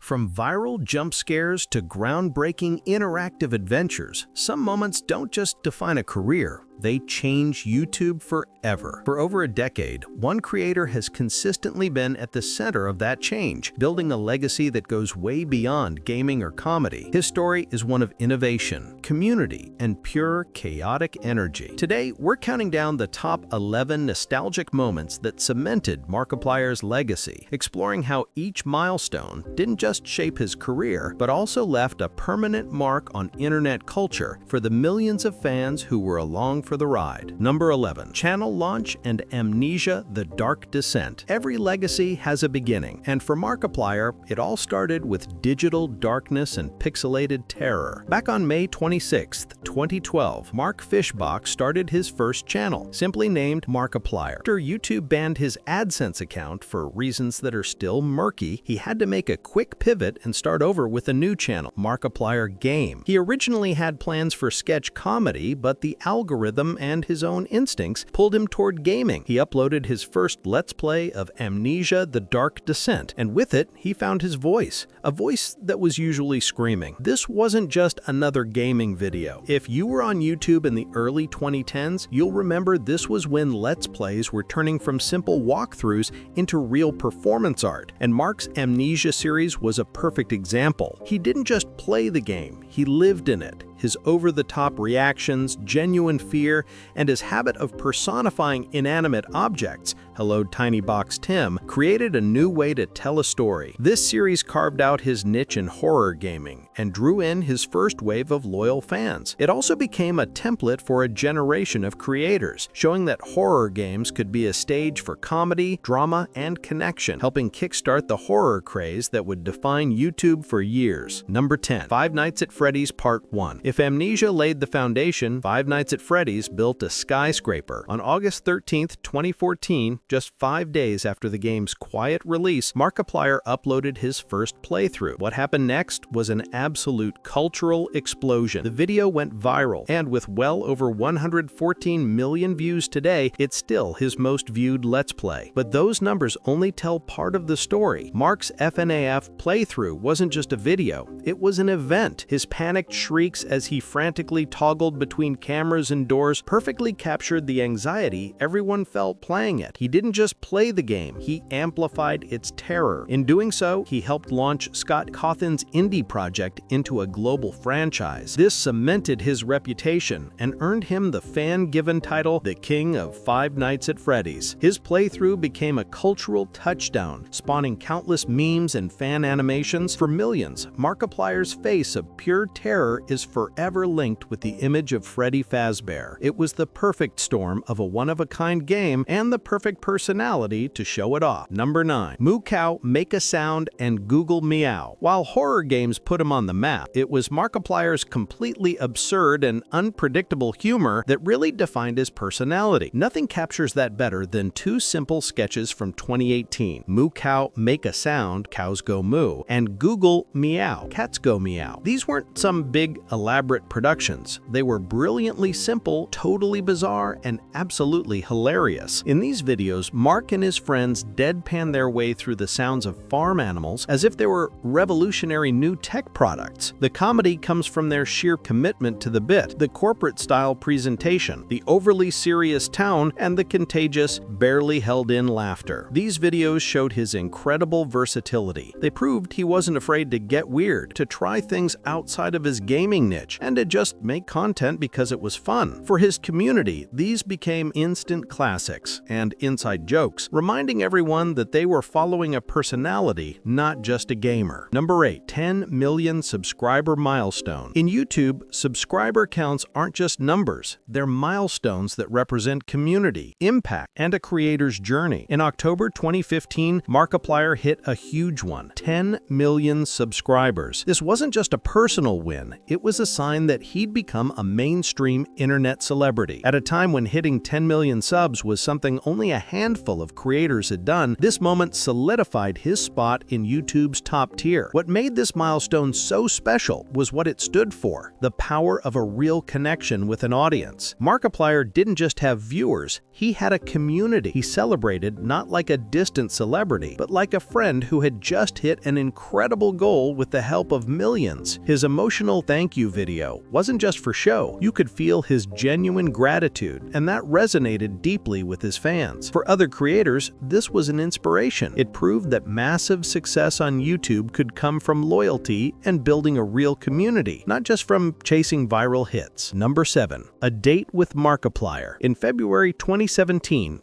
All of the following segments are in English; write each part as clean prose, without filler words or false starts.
From viral jump scares to groundbreaking interactive adventures, some moments don't just define a career, they change YouTube forever. For over a decade, one creator has consistently been at the center of that change, building a legacy that goes way beyond gaming or comedy. His story is one of innovation, community, and pure chaotic energy. Today, we're counting down the top 11 nostalgic moments that cemented Markiplier's legacy, exploring how each milestone didn't just shape his career, but also left a permanent mark on internet culture for the millions of fans who were along for the ride. Number 11. Channel launch and Amnesia: The Dark Descent. Every legacy has a beginning, and for Markiplier, it all started with digital darkness and pixelated terror. Back on May 26, 2012, Mark Fishbach started his first channel, simply named Markiplier. After YouTube banned his AdSense account for reasons that are still murky, he had to make a quick pivot and start over with a new channel, Markiplier Game. He originally had plans for sketch comedy, but the algorithm and his own instincts pulled him toward gaming. He uploaded his first Let's Play of Amnesia: The Dark Descent, and with it, he found his voice, a voice that was usually screaming. This wasn't just another gaming video. If you were on YouTube in the early 2010s, you'll remember this was when Let's Plays were turning from simple walkthroughs into real performance art, and Mark's Amnesia series was a perfect example. He didn't just play the game, he lived in it. His over-the-top reactions, genuine fear, and his habit of personifying inanimate objects, hello Tiny Box Tim, created a new way to tell a story. This series carved out his niche in horror gaming and drew in his first wave of loyal fans. It also became a template for a generation of creators, showing that horror games could be a stage for comedy, drama, and connection, helping kickstart the horror craze that would define YouTube for years. Number 10. Five Nights at Freddy's Part 1. If Amnesia laid the foundation, Five Nights at Freddy's built a skyscraper. On August 13, 2014, just 5 days after the game's quiet release, Markiplier uploaded his first playthrough. What happened next was an absolute cultural explosion. The video went viral, and with well over 114 million views today, it's still his most viewed Let's Play. But those numbers only tell part of the story. Mark's FNAF playthrough wasn't just a video, it was an event. His panicked shrieks as he frantically toggled between cameras and doors perfectly captured the anxiety everyone felt playing it. He didn't just play the game, he amplified its terror. In doing so, he helped launch Scott Cawthon's indie project into a global franchise. This cemented his reputation and earned him the fan-given title, the King of Five Nights at Freddy's. His playthrough became a cultural touchdown, spawning countless memes and fan animations. For millions, Markiplier's face of pure terror is forever linked with the image of Freddy Fazbear. It was the perfect storm of a one-of-a-kind game and the perfect personality to show it off. Number 9. Moo Cow, Make a Sound, and Google Meow. While horror games put him on the map, it was Markiplier's completely absurd and unpredictable humor that really defined his personality. Nothing captures that better than two simple sketches from 2018. Moo Cow, Make a Sound, Cows Go Moo, and Google Meow, Cats Go Meow. These weren't some big, elaborate productions. They were brilliantly simple, totally bizarre, and absolutely hilarious. In these videos, Mark and his friends deadpan their way through the sounds of farm animals as if they were revolutionary new tech products. The comedy comes from their sheer commitment to the bit, the corporate-style presentation, the overly serious tone, and the contagious, barely held-in laughter. These videos showed his incredible versatility. They proved he wasn't afraid to get weird, to try things outside of his gaming niche, and to just make content because it was fun. For his community, these became instant classics and inside jokes, reminding everyone that they were following a personality, not just a gamer. Number 8. 10 million subscriber milestone. In YouTube, subscriber counts aren't just numbers, they're milestones that represent community, impact, and a creator's journey. In October 2015, Markiplier hit a huge one: 10 million subscribers. This wasn't just a personal win, it was a sign that he'd become a mainstream internet celebrity. At a time when hitting 10 million subs was something only a handful of creators had done, this moment solidified his spot in YouTube's top tier. What made this milestone so special was what it stood for: the power of a real connection with an audience. Markiplier didn't just have viewers, He had a community he celebrated not like a distant celebrity, but like a friend who had just hit an incredible goal with the help of millions. His emotional thank you video wasn't just for show. You could feel his genuine gratitude, and that resonated deeply with his fans. For other creators, this was an inspiration. It proved that massive success on YouTube could come from loyalty and building a real community, not just from chasing viral hits. Number 7. A date with Markiplier. In February 2017,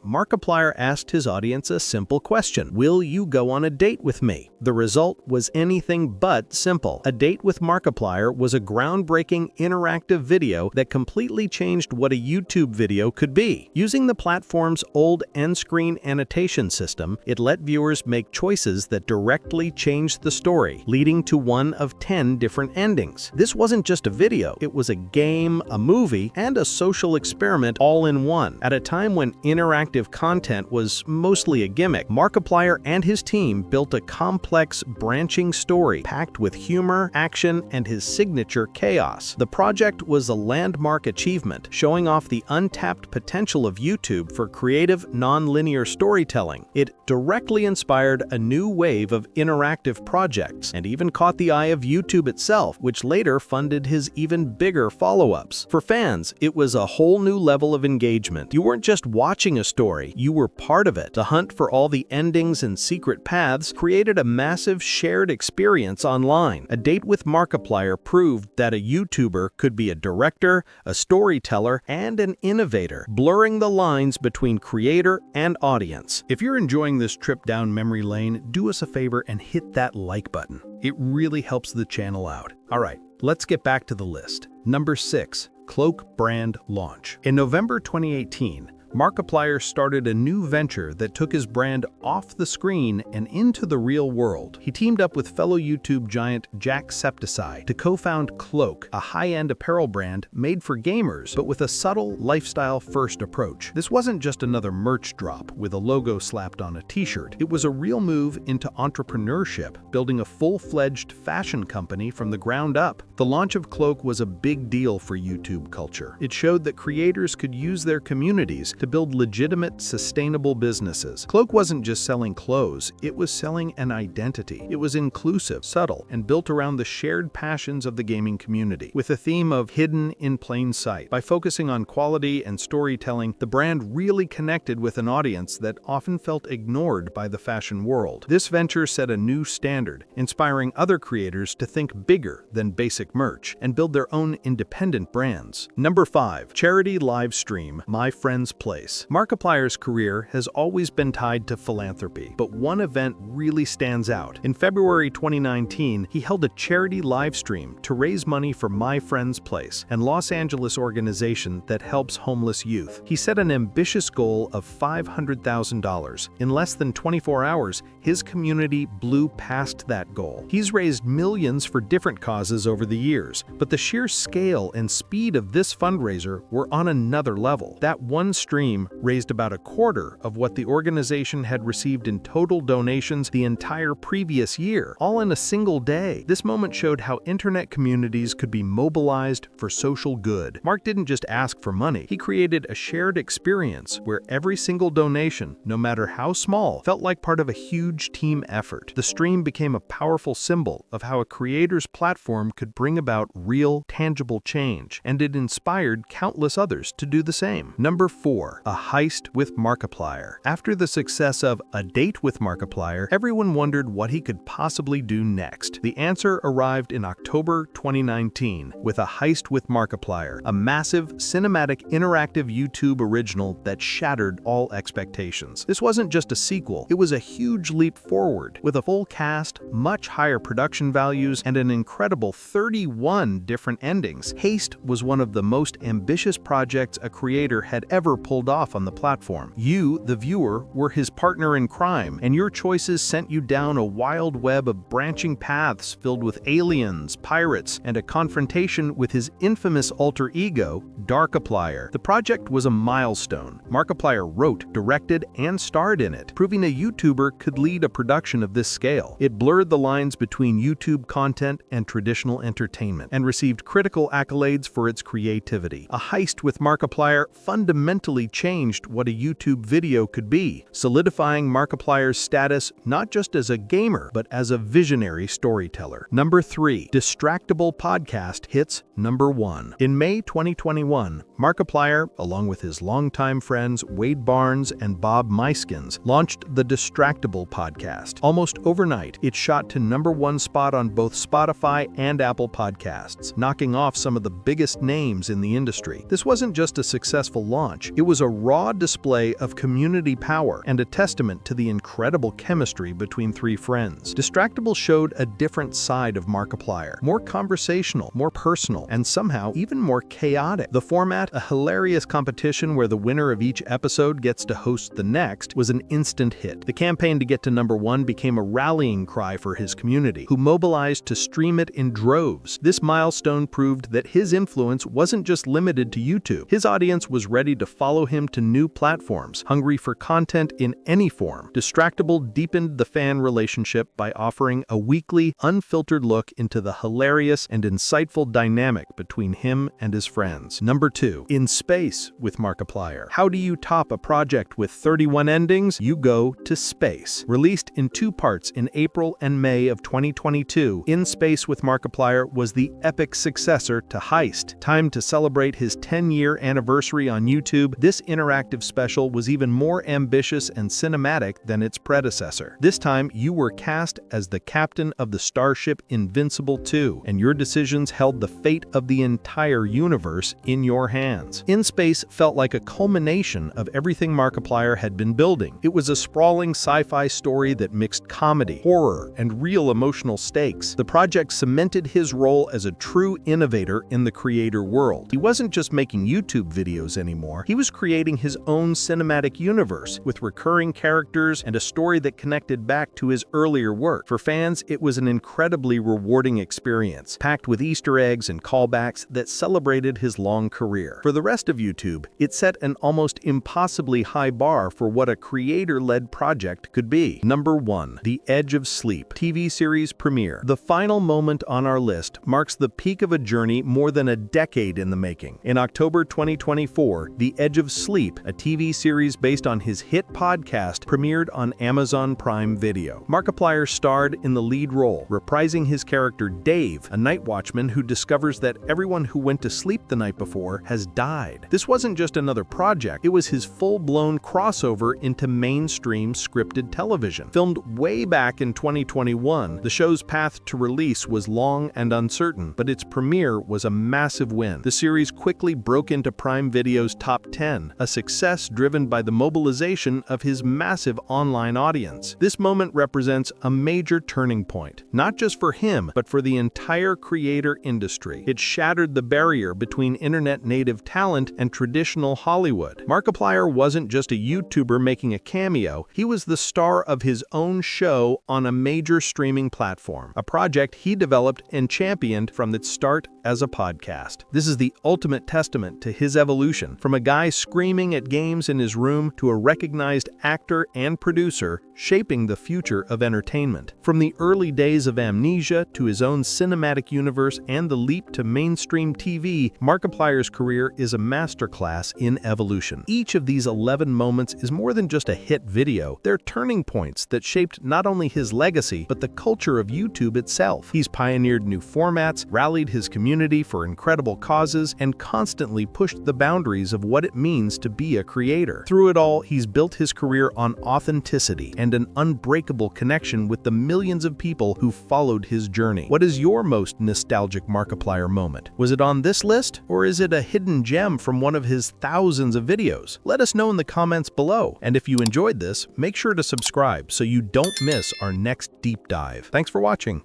Markiplier asked his audience a simple question: will you go on a date with me? The result was anything but simple. A Date with Markiplier was a groundbreaking interactive video that completely changed what a YouTube video could be. Using the platform's old end-screen annotation system, it let viewers make choices that directly changed the story, leading to one of 10 different endings. This wasn't just a video, it was a game, a movie, and a social experiment all in one. At a time when interactive content was mostly a gimmick, Markiplier and his team built a complex, branching story packed with humor, action, and his signature chaos. The project was a landmark achievement, showing off the untapped potential of YouTube for creative, non-linear storytelling. It directly inspired a new wave of interactive projects and even caught the eye of YouTube itself, which later funded his even bigger follow-ups. For fans, it was a whole new level of engagement. You weren't just watching a story, you were part of it. The hunt for all the endings and secret paths created a massive shared experience online. A Date with Markiplier proved that a YouTuber could be a director, a storyteller, and an innovator, blurring the lines between creator and audience. If you're enjoying this trip down memory lane, do us a favor and hit that like button. It really helps the channel out. All right, let's get back to the list. Number 6. Cloak brand launch. In November 2018, Markiplier started a new venture that took his brand off the screen and into the real world. He teamed up with fellow YouTube giant Jacksepticeye to co-found Cloak, a high-end apparel brand made for gamers, but with a subtle, lifestyle-first approach. This wasn't just another merch drop with a logo slapped on a t-shirt. It was a real move into entrepreneurship, building a full-fledged fashion company from the ground up. The launch of Cloak was a big deal for YouTube culture. It showed that creators could use their communities to build legitimate, sustainable businesses. Cloak wasn't just selling clothes, it was selling an identity. It was inclusive, subtle, and built around the shared passions of the gaming community, with a theme of hidden in plain sight. By focusing on quality and storytelling, the brand really connected with an audience that often felt ignored by the fashion world. This venture set a new standard, inspiring other creators to think bigger than basic merch and build their own independent brands. Number 5. Charity live stream, My Friend's Place. Markiplier's career has always been tied to philanthropy, but one event really stands out. In February 2019, he held a charity live stream to raise money for My Friend's Place, a Los Angeles organization that helps homeless youth. He set an ambitious goal of $500,000. In less than 24 hours, his community blew past that goal. He's raised millions for different causes over the years, but the sheer scale and speed of this fundraiser were on another level. That one stream raised about a quarter of what the organization had received in total donations the entire previous year, all in a single day. This moment showed how internet communities could be mobilized for social good. Mark didn't just ask for money, he created a shared experience where every single donation, no matter how small, felt like part of a huge team effort. The stream became a powerful symbol of how a creator's platform could bring about real, tangible change, and it inspired countless others to do the same. Number 4. A Heist with Markiplier. After the success of A Date with Markiplier, everyone wondered what he could possibly do next. The answer arrived in October 2019 with A Heist with Markiplier, a massive, cinematic, interactive YouTube original that shattered all expectations. This wasn't just a sequel, it was a huge leap forward. With a full cast, much higher production values, and an incredible 31 different endings, Heist was one of the most ambitious projects a creator had ever pulled off on the platform. You, the viewer, were his partner in crime, and your choices sent you down a wild web of branching paths filled with aliens, pirates, and a confrontation with his infamous alter ego, Darkiplier. The project was a milestone. Markiplier wrote, directed, and starred in it, proving a YouTuber could lead a production of this scale. It blurred the lines between YouTube content and traditional entertainment, and received critical accolades for its creativity. A Heist with Markiplier fundamentally fundamentally changed what a YouTube video could be, solidifying Markiplier's status not just as a gamer, but as a visionary storyteller. Number 3. Distractable podcast hits number 1. In May 2021, Markiplier, along with his longtime friends Wade Barnes and Bob Meiskens, launched the Distractable podcast. Almost overnight, it shot to number 1 spot on both Spotify and Apple Podcasts, knocking off some of the biggest names in the industry. This wasn't just a successful launch, it was a raw display of community power and a testament to the incredible chemistry between 3 friends. Distractable showed a different side of Markiplier, more conversational, more personal, and somehow even more chaotic. The format, a hilarious competition where the winner of each episode gets to host the next, was an instant hit. The campaign to get to number 1 became a rallying cry for his community, who mobilized to stream it in droves. This milestone proved that his influence wasn't just limited to YouTube. His audience was ready to follow him to new platforms, hungry for content in any form. Distractable deepened the fan relationship by offering a weekly, unfiltered look into the hilarious and insightful dynamic between him and his friends. Number 2. In Space with Markiplier. How do you top a project with 31 endings? You go to space. Released in 2 parts in April and May of 2022, In Space with Markiplier was the epic successor to Heist. Time to celebrate his 10-year anniversary on YouTube, this interactive special was even more ambitious and cinematic than its predecessor. This time, you were cast as the captain of the starship Invincible 2, and your decisions held the fate of the entire universe in your hands. In Space felt like a culmination of everything Markiplier had been building. It was a sprawling sci-fi story that mixed comedy, horror, and real emotional stakes. The project cemented his role as a true innovator in the creator world. He wasn't just making YouTube videos anymore, he was creating his own cinematic universe with recurring characters and a story that connected back to his earlier work. For fans, it was an incredibly rewarding experience, packed with Easter eggs and callbacks that celebrated his long career. For the rest of YouTube, it set an almost impossibly high bar for what a creator-led project could be. Number 1. The Edge of Sleep TV series premiere. The final moment on our list marks the peak of a journey more than a decade in the making. In October 2024, The Edge of Sleep, a TV series based on his hit podcast, premiered on Amazon Prime Video. Markiplier starred in the lead role, reprising his character Dave, a night watchman who discovers that everyone who went to sleep the night before has died. This wasn't just another project, it was his full-blown crossover into mainstream scripted television. Filmed way back in 2021, the show's path to release was long and uncertain, but its premiere was a massive win. The series quickly broke into Prime Video's top 10, a success driven by the mobilization of his massive online audience. This moment represents a major turning point, not just for him, but for the entire creator industry. It shattered the barrier between internet-native talent and traditional Hollywood. Markiplier wasn't just a YouTuber making a cameo, he was the star of his own show on a major streaming platform, a project he developed and championed from its start as a podcast. This is the ultimate testament to his evolution, from a guy screaming at games in his room to a recognized actor and producer shaping the future of entertainment. From the early days of Amnesia to his own cinematic universe and the leap to mainstream TV, Markiplier's career is a masterclass in evolution. Each of these 11 moments is more than just a hit video. They're turning points that shaped not only his legacy, but the culture of YouTube itself. He's pioneered new formats, rallied his community for incredible causes, and constantly pushed the boundaries of what it means to be a creator. Through it all, he's built his career on authenticity and an unbreakable connection with the millions of people who followed his journey. What is your most nostalgic Markiplier moment? Was it on this list, or is it a hidden gem from one of his thousands of videos? Let us know in the comments below. And if you enjoyed this, make sure to subscribe so you don't miss our next deep dive. Thanks for watching.